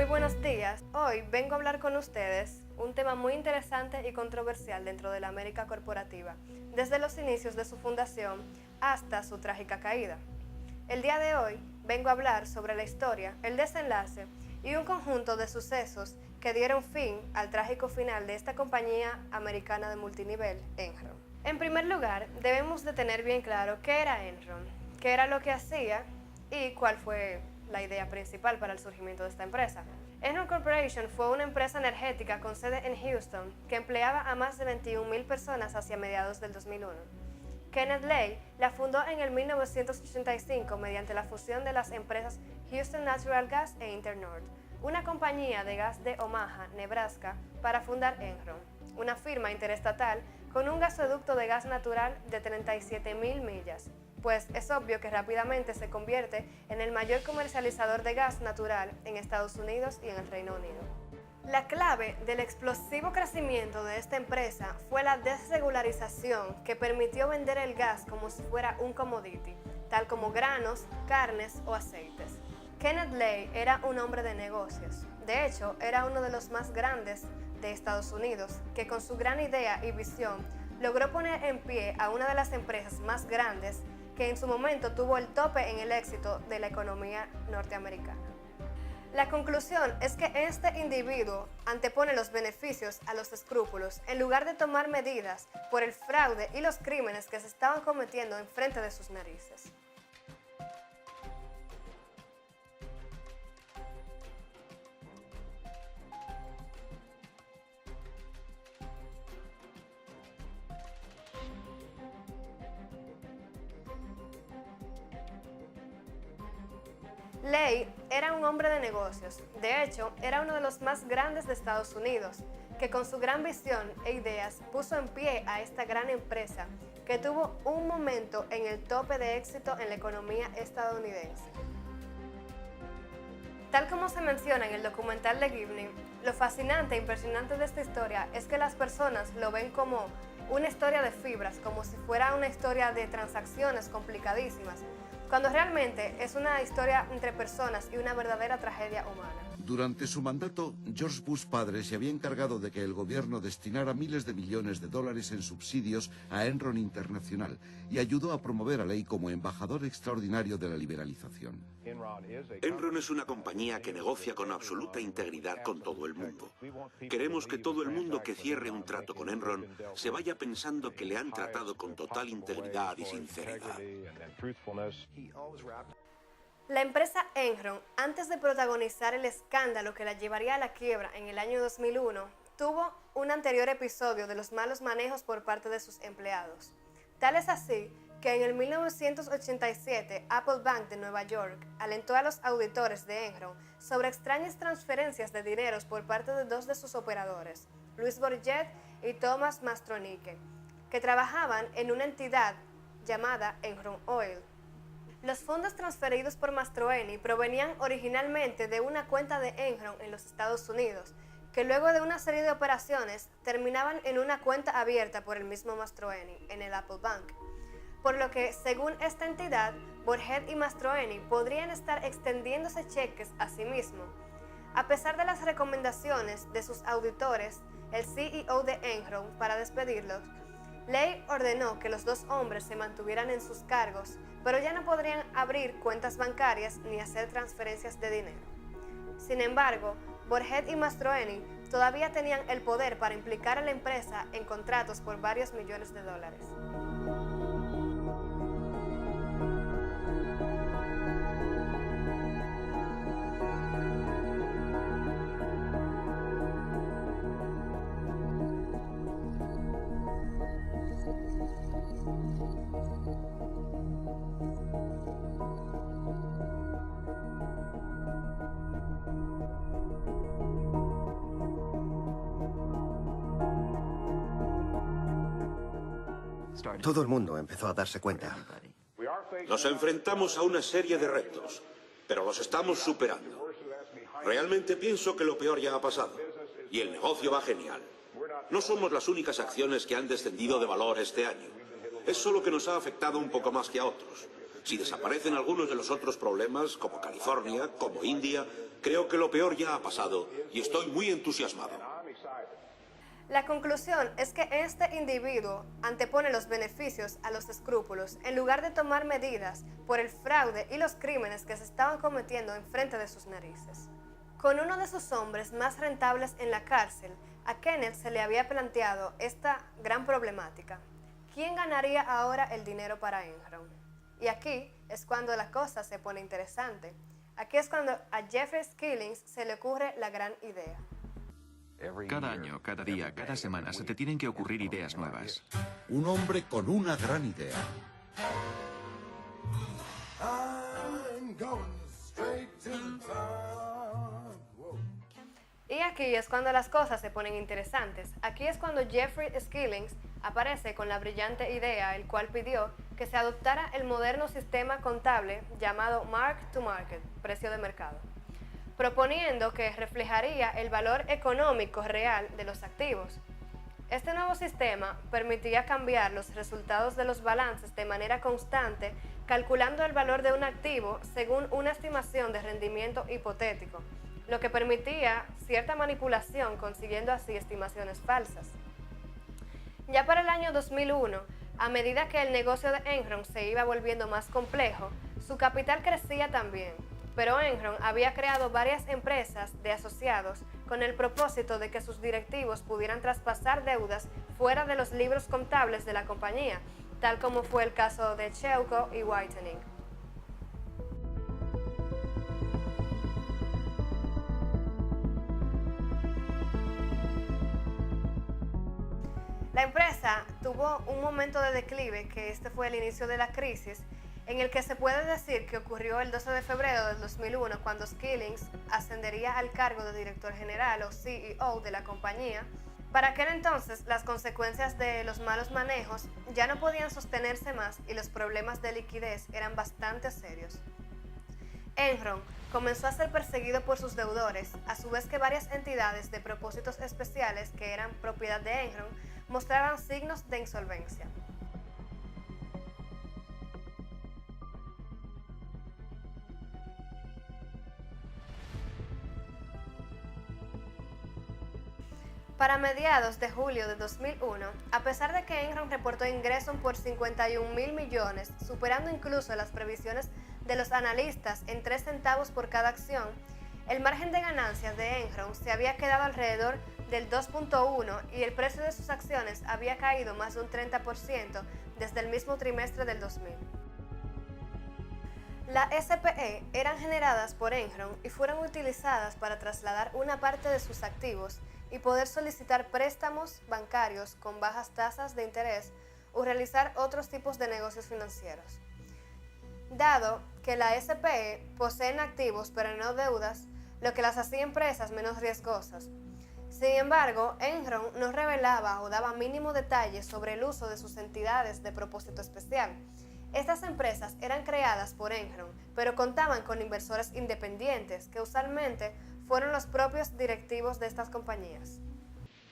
Muy buenos días. Hoy vengo a hablar con ustedes un tema muy interesante y controversial dentro de la América corporativa, desde los inicios de su fundación hasta su trágica caída. El día de hoy vengo a hablar sobre la historia, el desenlace y un conjunto de sucesos que dieron fin al trágico final de esta compañía americana de multinivel, Enron. En primer lugar, debemos de tener bien claro qué era Enron, qué era lo que hacía y cuál fue la idea principal para el surgimiento de esta empresa. Enron Corporation fue una empresa energética con sede en Houston que empleaba a más de 21,000 personas hacia mediados del 2001. Kenneth Lay la fundó en el 1985 mediante la fusión de las empresas Houston Natural Gas e Internord, una compañía de gas de Omaha, Nebraska, para fundar Enron, una firma interestatal con un gasoducto de gas natural de 37,000 millas. Pues es obvio que rápidamente se convierte en el mayor comercializador de gas natural en Estados Unidos y en el Reino Unido. La clave del explosivo crecimiento de esta empresa fue la desregularización que permitió vender el gas como si fuera un commodity, tal como granos, carnes o aceites. Kenneth Lay era un hombre de negocios. De hecho, era uno de los más grandes de Estados Unidos, que con su gran idea y visión logró poner en pie a una de las empresas más grandes que en su momento tuvo el tope en el éxito de la economía norteamericana. La conclusión es que este individuo antepone los beneficios a los escrúpulos en lugar de tomar medidas por el fraude y los crímenes que se estaban cometiendo enfrente de sus narices. Lay era un hombre de negocios, de hecho, era uno de los más grandes de Estados Unidos, que con su gran visión e ideas puso en pie a esta gran empresa que tuvo un momento en el tope de éxito en la economía estadounidense. Tal como se menciona en el documental de Gibney, lo fascinante e impresionante de esta historia es que las personas lo ven como una historia de fibras, como si fuera una historia de transacciones complicadísimas, cuando realmente es una historia entre personas y una verdadera tragedia humana. Durante su mandato, George Bush padre se había encargado de que el gobierno destinara miles de millones de dólares en subsidios a Enron Internacional y ayudó a promover a Lay como embajador extraordinario de la liberalización. Enron es una compañía que negocia con absoluta integridad con todo el mundo. Queremos que todo el mundo que cierre un trato con Enron se vaya pensando que le han tratado con total integridad y sinceridad. La empresa Enron, antes de protagonizar el escándalo que la llevaría a la quiebra en el año 2001, tuvo un anterior episodio de los malos manejos por parte de sus empleados. Tal es así que en el 1987 Apple Bank de Nueva York alentó a los auditores de Enron sobre extrañas transferencias de dineros por parte de dos de sus operadores, Louis Borget y Thomas Mastronique, que trabajaban en una entidad llamada Enron Oil. Los fondos transferidos por Mastroeni provenían originalmente de una cuenta de Enron en los Estados Unidos, que luego de una serie de operaciones terminaban en una cuenta abierta por el mismo Mastroeni en el Apple Bank. Por lo que, según esta entidad, Borget y Mastroeni podrían estar extendiéndose cheques a sí mismos. A pesar de las recomendaciones de sus auditores, el CEO de Enron para despedirlos, Lay ordenó que los dos hombres se mantuvieran en sus cargos, pero ya no podrían abrir cuentas bancarias ni hacer transferencias de dinero. Sin embargo, Borget y Mastroeni todavía tenían el poder para implicar a la empresa en contratos por varios millones de dólares. Todo el mundo empezó a darse cuenta. Nos enfrentamos a una serie de retos, pero los estamos superando. Realmente pienso que lo peor ya ha pasado y el negocio va genial. No somos las únicas acciones que han descendido de valor este año. Es solo que nos ha afectado un poco más que a otros. Si desaparecen algunos de los otros problemas, como California, como India, creo que lo peor ya ha pasado y estoy muy entusiasmado. La conclusión es que este individuo antepone los beneficios a los escrúpulos en lugar de tomar medidas por el fraude y los crímenes que se estaban cometiendo enfrente de sus narices. Con uno de sus hombres más rentables en la cárcel, a Kenneth se le había planteado esta gran problemática. ¿Quién ganaría ahora el dinero para Enron? Y aquí es cuando la cosa se pone interesante. Aquí es cuando a Jeffrey Skillings se le ocurre la gran idea. Cada año, cada día, cada semana se te tienen que ocurrir ideas nuevas. Un hombre con una gran idea. Y aquí es cuando las cosas se ponen interesantes. Aquí es cuando Jeffrey Skillings aparece con la brillante idea, el cual pidió que se adoptara el moderno sistema contable llamado Mark to Market, precio de mercado, proponiendo que reflejaría el valor económico real de los activos. Este nuevo sistema permitía cambiar los resultados de los balances de manera constante, calculando el valor de un activo según una estimación de rendimiento hipotético, lo que permitía cierta manipulación, consiguiendo así estimaciones falsas. Ya para el año 2001, a medida que el negocio de Enron se iba volviendo más complejo, su capital crecía también, pero Enron había creado varias empresas de asociados con el propósito de que sus directivos pudieran traspasar deudas fuera de los libros contables de la compañía, tal como fue el caso de Chelco y Whitening. La empresa tuvo un momento de declive, que este fue el inicio de la crisis, en el que se puede decir que ocurrió el 12 de febrero del 2001, cuando Skillings ascendería al cargo de director general o CEO de la compañía. Para aquel entonces, las consecuencias de los malos manejos ya no podían sostenerse más y los problemas de liquidez eran bastante serios. Enron comenzó a ser perseguido por sus deudores, a su vez que varias entidades de propósitos especiales que eran propiedad de Enron mostraban signos de insolvencia. Para mediados de julio de 2001, a pesar de que Enron reportó ingresos por 51.000 millones, superando incluso las previsiones de los analistas en 3 centavos por cada acción, el margen de ganancias de Enron se había quedado alrededor del 2.1 y el precio de sus acciones había caído más de un 30% desde el mismo trimestre del 2000. Las SPE eran generadas por Enron y fueron utilizadas para trasladar una parte de sus activos y poder solicitar préstamos bancarios con bajas tasas de interés o realizar otros tipos de negocios financieros. Dado que las SPE poseen activos pero no deudas, lo que las hacía empresas menos riesgosas. Sin embargo, Enron no revelaba o daba mínimo detalles sobre el uso de sus entidades de propósito especial. Estas empresas eran creadas por Enron, pero contaban con inversores independientes, que usualmente fueron los propios directivos de estas compañías.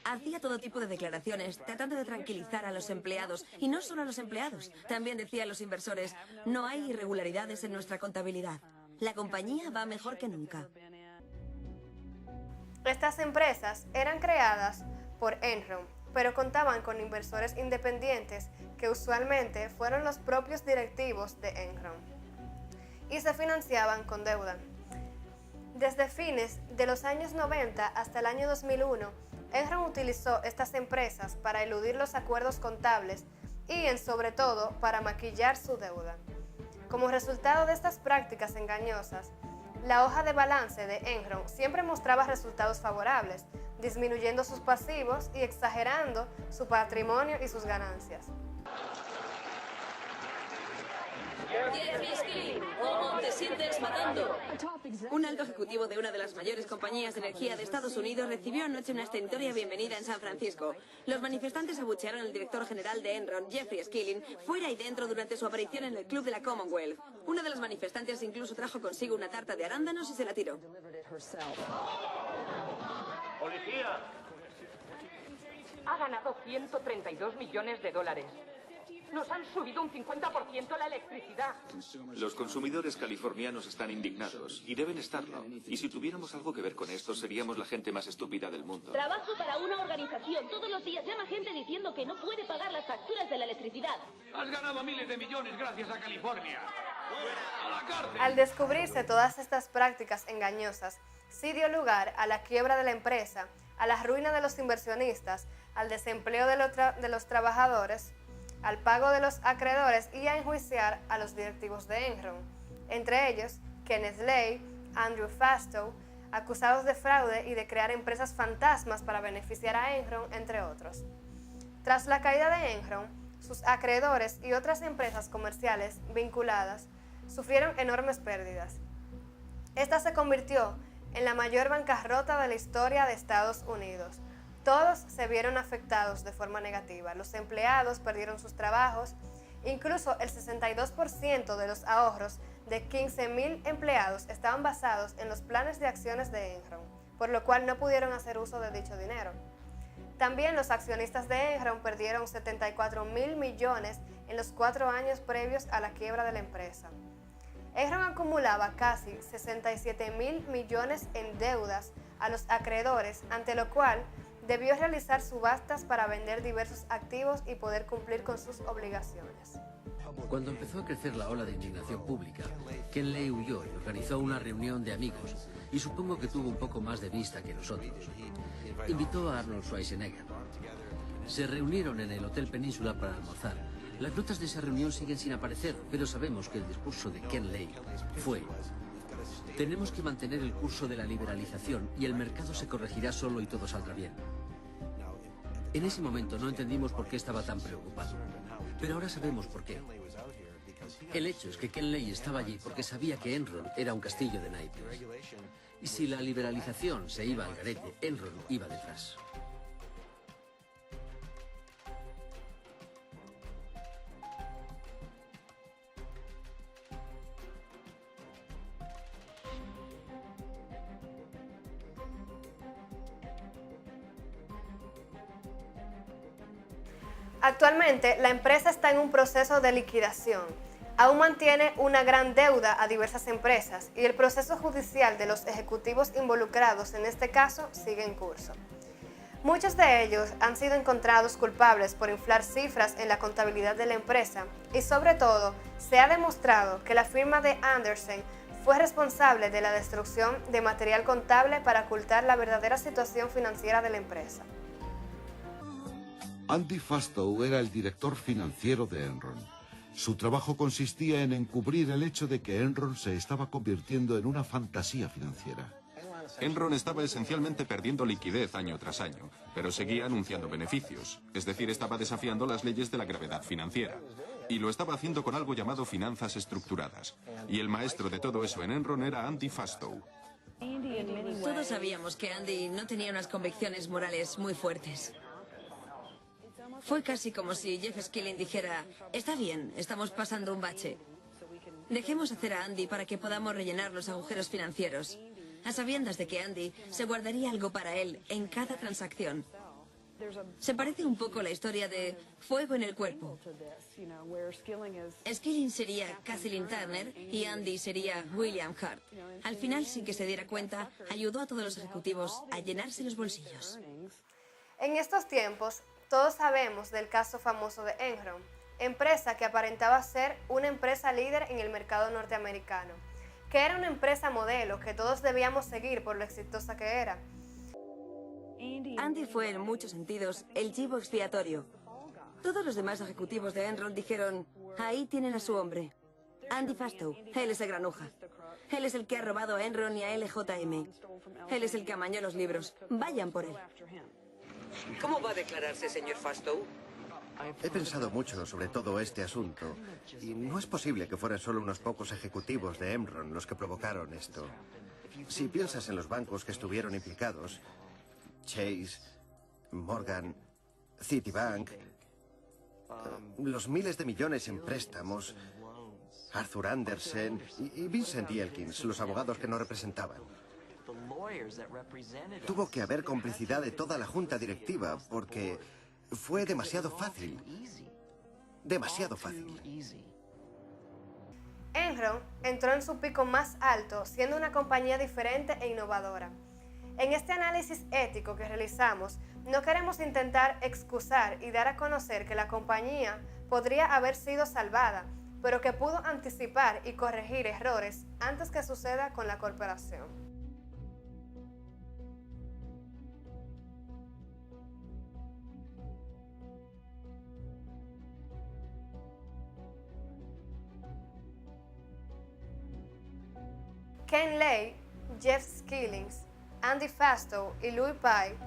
Hacía todo tipo de declaraciones, tratando de tranquilizar a los empleados, y no solo a los empleados. También decía a los inversores: no hay irregularidades en nuestra contabilidad. La compañía va mejor que nunca. Estas empresas eran creadas por Enron, pero contaban con inversores independientes, que usualmente fueron los propios directivos de Enron, y se financiaban con deuda. Desde fines de los años 90 hasta el año 2001, Enron utilizó estas empresas para eludir los acuerdos contables y, sobre todo, para maquillar su deuda. Como resultado de estas prácticas engañosas, la hoja de balance de Enron siempre mostraba resultados favorables, disminuyendo sus pasivos y exagerando su patrimonio y sus ganancias. Jeffrey Skillings, ¿cómo te sientes matando? Un alto ejecutivo de una de las mayores compañías de energía de Estados Unidos recibió anoche una estentoria bienvenida en San Francisco. Los manifestantes abuchearon al director general de Enron, Jeffrey Skillings, fuera y dentro durante su aparición en el club de la Commonwealth. Una de las manifestantes incluso trajo consigo una tarta de arándanos y se la tiró. ¡Policía! Ha ganado $132 millones. Nos han subido un 50% la electricidad. Los consumidores californianos están indignados, y deben estarlo. Y si tuviéramos algo que ver con esto, seríamos la gente más estúpida del mundo. Trabajo para una organización. Todos los días llama gente diciendo que no puede pagar las facturas de la electricidad. Has ganado miles de millones gracias a California. ¡A la cárcel! Al descubrirse todas estas prácticas engañosas, sí dio lugar a la quiebra de la empresa, a la ruina de los inversionistas, al desempleo de los trabajadores, al pago de los acreedores y a enjuiciar a los directivos de Enron, entre ellos Kenneth Lay, Andrew Fastow, acusados de fraude y de crear empresas fantasmas para beneficiar a Enron, entre otros. Tras la caída de Enron, sus acreedores y otras empresas comerciales vinculadas sufrieron enormes pérdidas. Esta se convirtió en la mayor bancarrota de la historia de Estados Unidos. Todos se vieron afectados de forma negativa. Los empleados perdieron sus trabajos. Incluso el 62% de los ahorros de 15,000 empleados estaban basados en los planes de acciones de Enron, por lo cual no pudieron hacer uso de dicho dinero. También los accionistas de Enron perdieron 74,000 millones en los 4 años previos a la quiebra de la empresa. Enron acumulaba casi 67,000 millones en deudas a los acreedores, ante lo cual debió realizar subastas para vender diversos activos y poder cumplir con sus obligaciones. Cuando empezó a crecer la ola de indignación pública, Ken Lay huyó y organizó una reunión de amigos, y supongo que tuvo un poco más de vista que nosotros. Invitó a Arnold Schwarzenegger. Se reunieron en el Hotel Península para almorzar. Las notas de esa reunión siguen sin aparecer, pero sabemos que el discurso de Ken Lay fue: tenemos que mantener el curso de la liberalización y el mercado se corregirá solo y todo saldrá bien. En ese momento no entendimos por qué estaba tan preocupado, pero ahora sabemos por qué. El hecho es que Ken Lay estaba allí porque sabía que Enron era un castillo de naipes. Y si la liberalización se iba al garete, Enron iba detrás. Actualmente, la empresa está en un proceso de liquidación. Aún mantiene una gran deuda a diversas empresas y el proceso judicial de los ejecutivos involucrados en este caso sigue en curso. Muchos de ellos han sido encontrados culpables por inflar cifras en la contabilidad de la empresa y sobre todo se ha demostrado que la firma de Andersen fue responsable de la destrucción de material contable para ocultar la verdadera situación financiera de la empresa. Andy Fastow era el director financiero de Enron. Su trabajo consistía en encubrir el hecho de que Enron se estaba convirtiendo en una fantasía financiera. Enron estaba esencialmente perdiendo liquidez año tras año, pero seguía anunciando beneficios, es decir, estaba desafiando las leyes de la gravedad financiera. Y lo estaba haciendo con algo llamado finanzas estructuradas. Y el maestro de todo eso en Enron era Andy Fastow. Todos sabíamos que Andy no tenía unas convicciones morales muy fuertes. Fue casi como si Jeff Skilling dijera: está bien, estamos pasando un bache. Dejemos hacer a Andy para que podamos rellenar los agujeros financieros, a sabiendas de que Andy se guardaría algo para él en cada transacción. Se parece un poco a la historia de Fuego en el Cuerpo. Skilling sería Kathleen Turner y Andy sería William Hurt. Al final, sin que se diera cuenta, ayudó a todos los ejecutivos a llenarse los bolsillos. En estos tiempos, todos sabemos del caso famoso de Enron, empresa que aparentaba ser una empresa líder en el mercado norteamericano, que era una empresa modelo que todos debíamos seguir por lo exitosa que era. Andy fue en muchos sentidos el chivo expiatorio. Todos los demás ejecutivos de Enron dijeron: ahí tienen a su hombre. Andy Fastow, él es el granuja. Él es el que ha robado a Enron y a LJM. Él es el que amañó los libros. Vayan por él. ¿Cómo va a declararse, señor Fastow? He pensado mucho sobre todo este asunto y no es posible que fueran solo unos pocos ejecutivos de Enron los que provocaron esto. Si piensas en los bancos que estuvieron implicados, Chase, Morgan, Citibank, los miles de millones en préstamos, Arthur Andersen y Vincent Elkins, los abogados que nos representaban. Tuvo que haber complicidad de toda la junta directiva porque fue demasiado fácil. Demasiado fácil. Enron entró en su pico más alto siendo una compañía diferente e innovadora. En este análisis ético que realizamos, no queremos intentar excusar y dar a conocer que la compañía podría haber sido salvada, pero que pudo anticipar y corregir errores antes que suceda con la corporación. Ken Lay, Jeff Skillings, Andy Fastow y Louis Pai,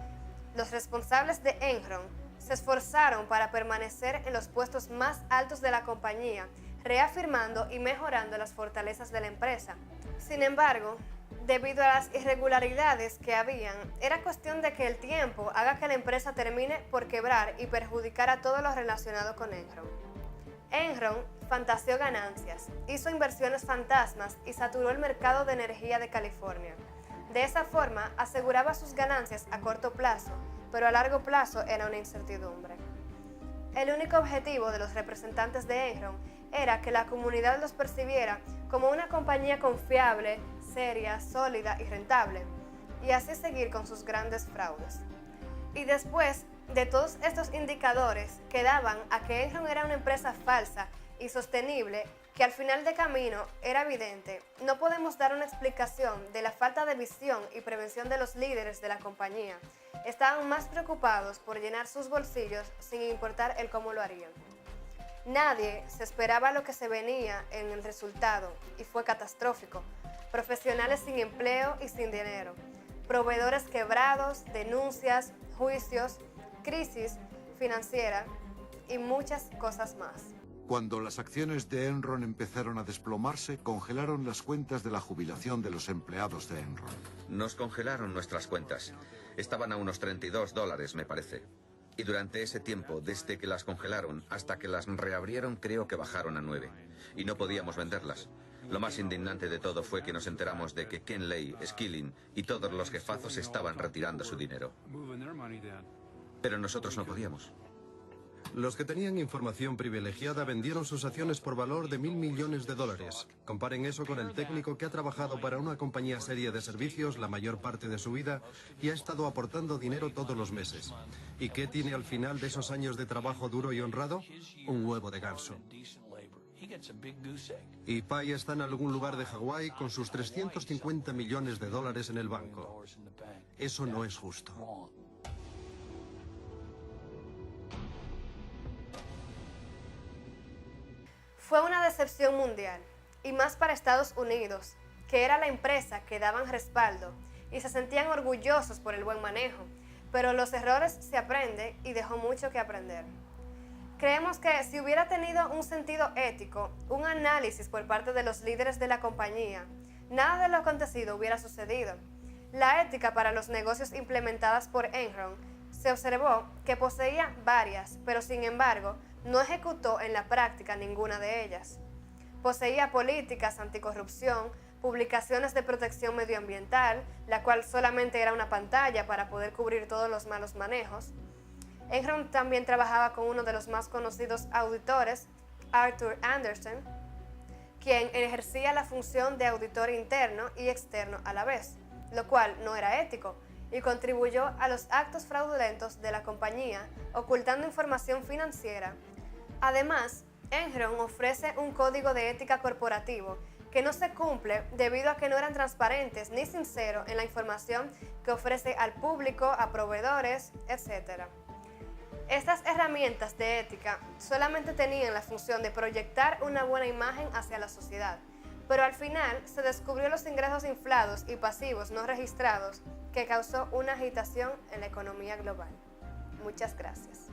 los responsables de Enron, se esforzaron para permanecer en los puestos más altos de la compañía, reafirmando y mejorando las fortalezas de la empresa. Sin embargo, debido a las irregularidades que habían, era cuestión de que el tiempo haga que la empresa termine por quebrar y perjudicar a todo lo relacionado con Enron. Enron fantaseó ganancias, hizo inversiones fantasmas y saturó el mercado de energía de California. De esa forma, aseguraba sus ganancias a corto plazo, pero a largo plazo era una incertidumbre. El único objetivo de los representantes de Enron era que la comunidad los percibiera como una compañía confiable, seria, sólida y rentable, y así seguir con sus grandes fraudes. Y después de todos estos indicadores que daban a que Enron era una empresa falsa y sostenible, que al final de camino era evidente, no podemos dar una explicación de la falta de visión y prevención de los líderes de la compañía. Estaban más preocupados por llenar sus bolsillos sin importar el cómo lo harían. Nadie se esperaba lo que se venía en el resultado y fue catastrófico. Profesionales sin empleo y sin dinero, proveedores quebrados, denuncias, juicios, crisis financiera y muchas cosas más. Cuando las acciones de Enron empezaron a desplomarse, congelaron las cuentas de la jubilación de los empleados de Enron. Nos congelaron nuestras cuentas. Estaban a unos $32, me parece. Y durante ese tiempo, desde que las congelaron hasta que las reabrieron, creo que bajaron a 9. Y no podíamos venderlas. Lo más indignante de todo fue que nos enteramos de que Ken Lay, Skilling y todos los jefazos estaban retirando su dinero. Pero nosotros no podíamos. Los que tenían información privilegiada vendieron sus acciones por valor de $1.000 millones. Comparen eso con el técnico que ha trabajado para una compañía seria de servicios la mayor parte de su vida y ha estado aportando dinero todos los meses. ¿Y qué tiene al final de esos años de trabajo duro y honrado? Un huevo de ganso. Y Pai está en algún lugar de Hawái con sus $350 millones en el banco. Eso no es justo. Fue una decepción mundial, y más para Estados Unidos, que era la empresa que daban respaldo y se sentían orgullosos por el buen manejo, pero los errores se aprenden y dejó mucho que aprender. Creemos que si hubiera tenido un sentido ético, un análisis por parte de los líderes de la compañía, nada de lo acontecido hubiera sucedido. La ética para los negocios implementadas por Enron se observó que poseía varias, pero sin embargo, no ejecutó en la práctica ninguna de ellas. Poseía políticas anticorrupción, publicaciones de protección medioambiental, la cual solamente era una pantalla para poder cubrir todos los malos manejos. Enron también trabajaba con uno de los más conocidos auditores, Arthur Andersen, quien ejercía la función de auditor interno y externo a la vez, lo cual no era ético, y contribuyó a los actos fraudulentos de la compañía, ocultando información financiera. Además, Enron ofrece un código de ética corporativo que no se cumple debido a que no eran transparentes ni sinceros en la información que ofrece al público, a proveedores, etc. Estas herramientas de ética solamente tenían la función de proyectar una buena imagen hacia la sociedad, pero al final se descubrió los ingresos inflados y pasivos no registrados que causó una agitación en la economía global. Muchas gracias.